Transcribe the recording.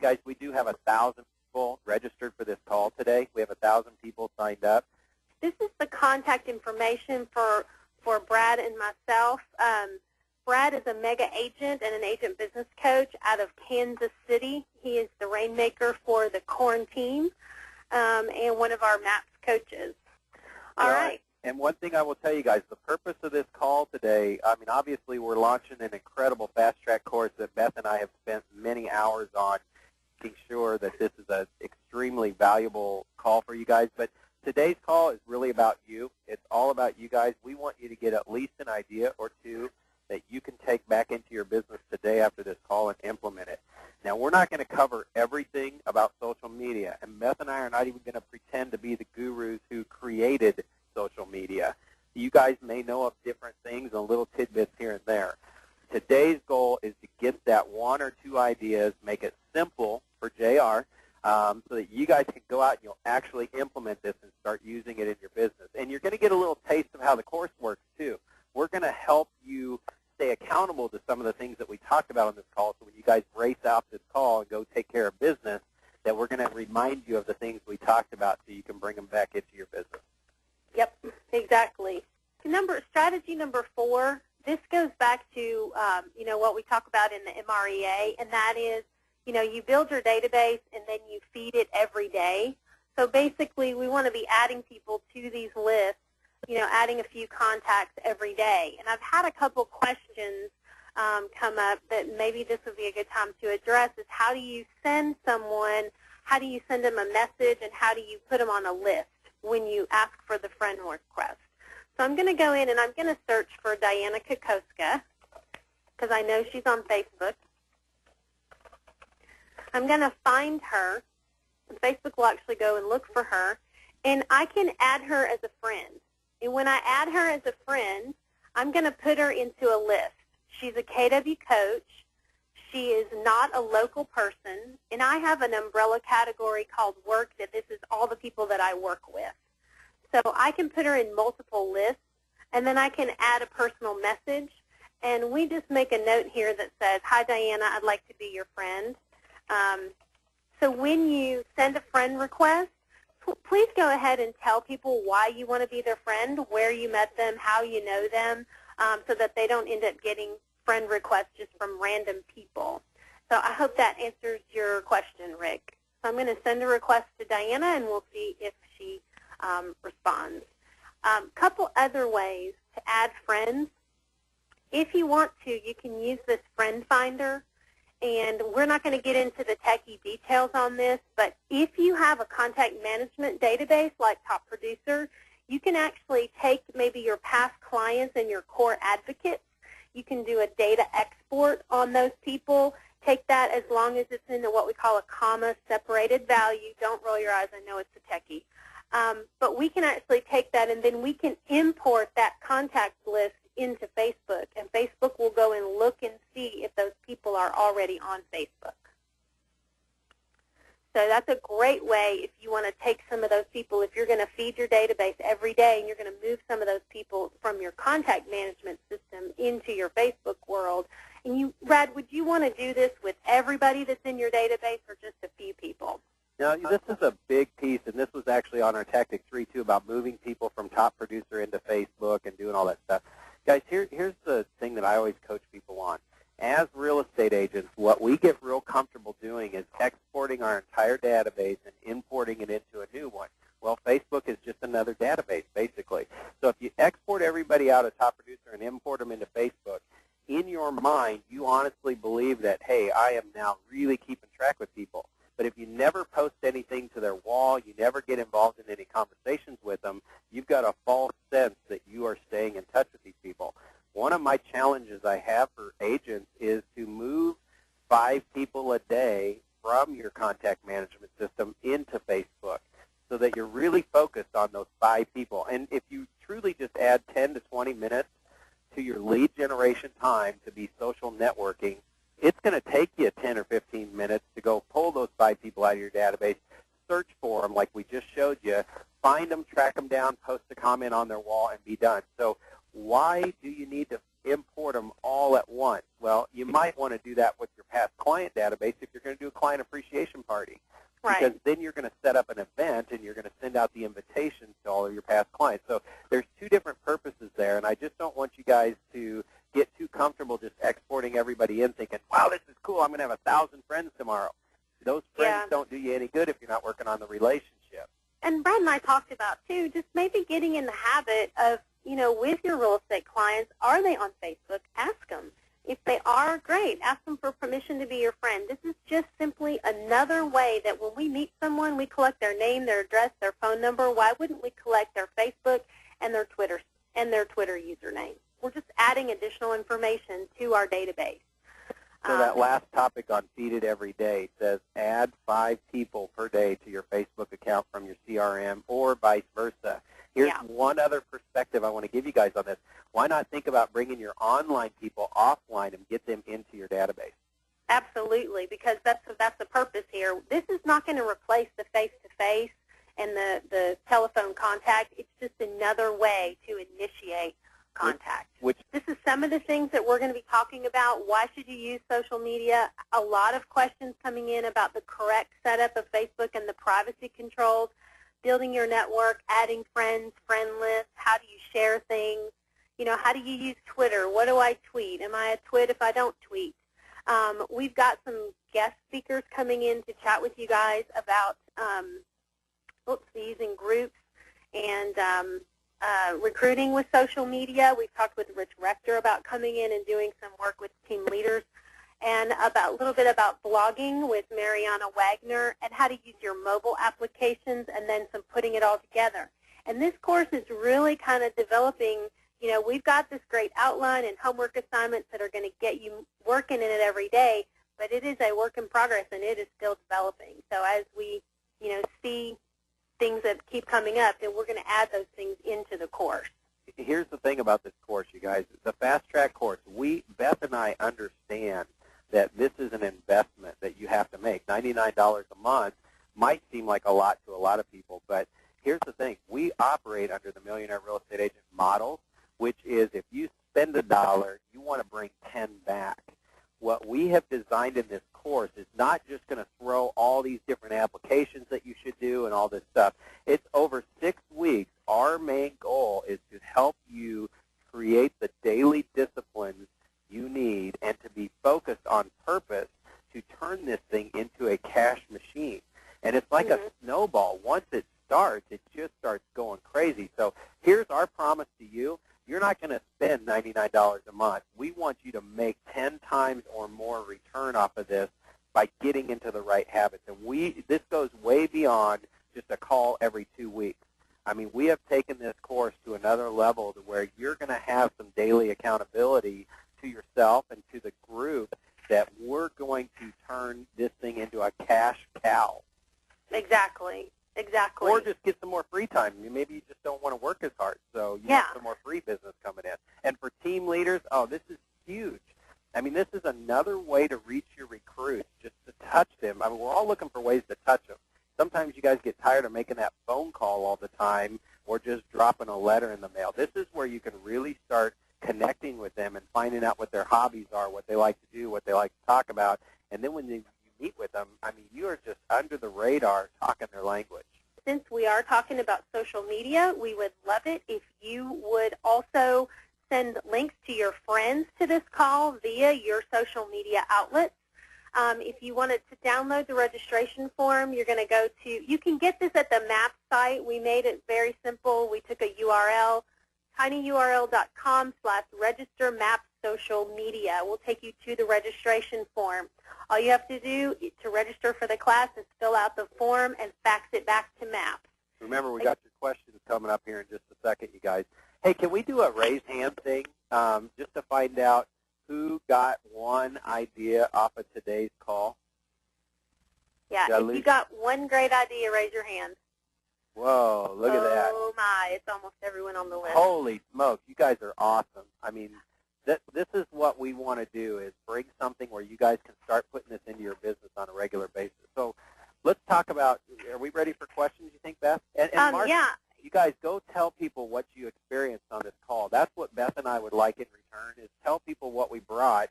guys, we do have 1,000 people registered for this call today. We have 1,000 people signed up. This is the contact information for Brad and myself. Brad is a mega agent and an agent business coach out of Kansas City. He is the rainmaker for the Corn team and one of our MAPS coaches. All right. And one thing I will tell you guys, the purpose of this call today, I mean, obviously we're launching an incredible fast-track course that Beth and I have spent many hours on, making sure that this is an extremely valuable call for you guys. But today's call is really about you. It's all about you guys. We want you to get at least an idea or two that you can take back into your business today after this call and implement it. Now, we're not going to cover everything about social media, and Beth and I are not even going to pretend to be the gurus who created social media. You guys may know of different things and little tidbits here and there. Today's goal is to get that one or two ideas, make it simple for JR, so that you guys can go out and you'll actually implement this and start using it in your business. And you're going to get a little taste of how the course works, too. We're going to help you stay accountable to some of the things that we talked about on this call, so when you guys race out this call and go take care of business, that we're going to remind you of the things we talked about so you can bring them back into your business. Yep, exactly. Strategy number 4, this goes back to, what we talk about in the MREA, and that is, you build your database and then you feed it every day. So basically, we want to be adding people to these lists, adding a few contacts every day. And I've had a couple questions come up that maybe this would be a good time to address, is how do you send them a message, and how do you put them on a list when you ask for the friend request? So I'm going to go in and I'm going to search for Diana Kokoska because I know she's on Facebook. I'm going to find her, and Facebook will actually go and look for her, and I can add her as a friend. And when I add her as a friend, I'm going to put her into a list. She's a KW coach. She is not a local person, and I have an umbrella category called work that this is all the people that I work with. So I can put her in multiple lists, and then I can add a personal message, and we just make a note here that says, "Hi, Diana, I'd like to be your friend." So when you send a friend request, please go ahead and tell people why you want to be their friend, where you met them, how you know them, so that they don't end up getting friend requests just from random people. So I hope that answers your question, Rick. So I'm going to send a request to Diana, and we'll see if she responds. Couple other ways to add friends. If you want to, you can use this friend finder. And we're not going to get into the techie details on this, but if you have a contact management database like Top Producer, you can actually take maybe your past clients and your core advocates. You can do a data export on those people. Take that as long as it's in what we call a comma-separated value. Don't roll your eyes. I know it's a techie. But we can actually take that, and then we can import that contact list into Facebook, and Facebook will go and look and see if those people are already on Facebook. So that's a great way if you want to take some of those people, if you're going to feed your database every day and you're going to move some of those people from your contact management system into your Facebook world. And Brad, would you want to do this with everybody that's in your database or just a few people? Now, this is a big piece, and this was actually on our Tactic 3, too, about moving people from Top Producer into Facebook and doing all that stuff. Guys, here's the thing that I always coach people on. As real estate agents, what we get real comfortable doing is exporting our entire database and importing it into a new one. Well, Facebook is just another database, basically. So if you export everybody out of Top Producer and import them into Facebook, in your mind, you honestly believe that, hey, I am now really keeping track with people. But if you never post anything to their wall, you never get involved in any conversations with them, you've got a false sense that you are staying in touch with these people. One of my challenges I have for agents is to move 5 people a day from your contact management system into Facebook so that you're really focused on those 5 people. And if you truly just add 10 to 20 minutes to your lead generation time to be social networking, it's going to take you 10 or 15 minutes to go pull those 5 people out of your database, search for them like we just showed you, find them, track them down, post a comment on their wall, and be done. So why do you need to import them all at once? Well, you might want to do that with your past client database if you're going to do a client appreciation party. Right. Because then you're going to set up an event and you're going to send out the invitations to all of your past clients. So there's two different purposes there, and I just don't want you guys to get too comfortable just exporting everybody in thinking, wow, this is cool, I'm going to have 1,000 friends tomorrow. Those friends don't do you any good if you're not working on the relationship. And Brad and I talked about, too, just maybe getting in the habit of, with your real estate clients, are they on Facebook? Ask them. If they are, great. Ask them for permission to be your friend. This is just simply another way that when we meet someone, we collect their name, their address, their phone number. Why wouldn't we collect their Facebook and their Twitter username? We're just adding additional information to our database. So that last topic on Feed It Every Day says add 5 people per day to your Facebook account from your CRM or vice versa. Here's one other perspective I want to give you guys on this. Why not think about bringing your online people offline and get them into your database? Absolutely, because that's the purpose here. This is not going to replace the face-to-face and the telephone contact. It's just another way to initiate contact. This is some of the things that we're going to be talking about. Why should you use social media? A lot of questions coming in about the correct setup of Facebook and the privacy controls, building your network, adding friends, friend lists, how do you share things, how do you use Twitter? What do I tweet? Am I a twit if I don't tweet? We've got some guest speakers coming in to chat with you guys about using groups and recruiting with social media. We've talked with Rich Rector about coming in and doing some work with team leaders, and a little bit about blogging with Mariana Wagner and how to use your mobile applications, and then some putting it all together. And this course is really kind of developing, we've got this great outline and homework assignments that are going to get you working in it every day, but it is a work in progress and it is still developing. So as we, see things that keep coming up, then we're going to add those things into the course. Here's the thing about this course, you guys. The Fast Track course, Beth and I understand that this is an investment that you have to make. $99 a month might seem like a lot to a lot of people, but here's the thing. We operate under the Millionaire Real Estate Agent model, which is if you spend $1, you want to bring 10 back. What we have designed in this course is not just going to throw all these different applications that you should do and all this stuff. It's over 6 weeks. Our main goal is to help you create the daily disciplines you need and to be focused on purpose to turn this thing into a cash machine. And it's like a snowball. Once it starts, it just starts going crazy. So here's our promise to you. You're not going to spend $99 a month. We want you to make 10 times or more return off of this by getting into the right habits. And this goes way beyond just a call every 2 weeks. I mean, we have taken this course to another level to where you're going to have some daily accountability to yourself and to the group that we're going to turn this thing into a cash cow. Exactly. Or just get some more free time. Maybe you just don't want to work as hard, so you have some more free business coming in. And for team leaders, this is huge. I mean, this is another way to reach your recruits, just to touch them. I mean, we're all looking for ways to touch them. Sometimes you guys get tired of making that phone call all the time or just dropping a letter in the mail. This is where you can really start connecting with them and finding out what their hobbies are, what they like to do, what they like to talk about. And then when you meet with them, I mean, you are just under the radar talking their language. Since we are talking about social media, we would love it if you would also send links to your friends to this call via your social media outlets. If you wanted to download the registration form, you're going to go to, you can get this at the MAP site. We made it very simple. We took a URL, tinyurl.com/register MAP social media. We'll take you to the registration form. All you have to do to register for the class is fill out the form and fax it back to MAP. Remember, we got your questions coming up here in just a second, you guys. Hey, can we do a raise hand thing just to find out who got one idea off of today's call? Yeah, if you got one great idea, raise your hand. Whoa, look at that. Oh, my, it's almost everyone on the list. Holy smokes, you guys are awesome. I mean, this is what we want to do, is bring something where you guys can start putting this into your business on a regular basis. So let's talk about, are we ready for questions, you think, Beth? And Mark, you guys go tell people what you experienced on this call. That's what Beth and I would like in return, is tell people what we brought.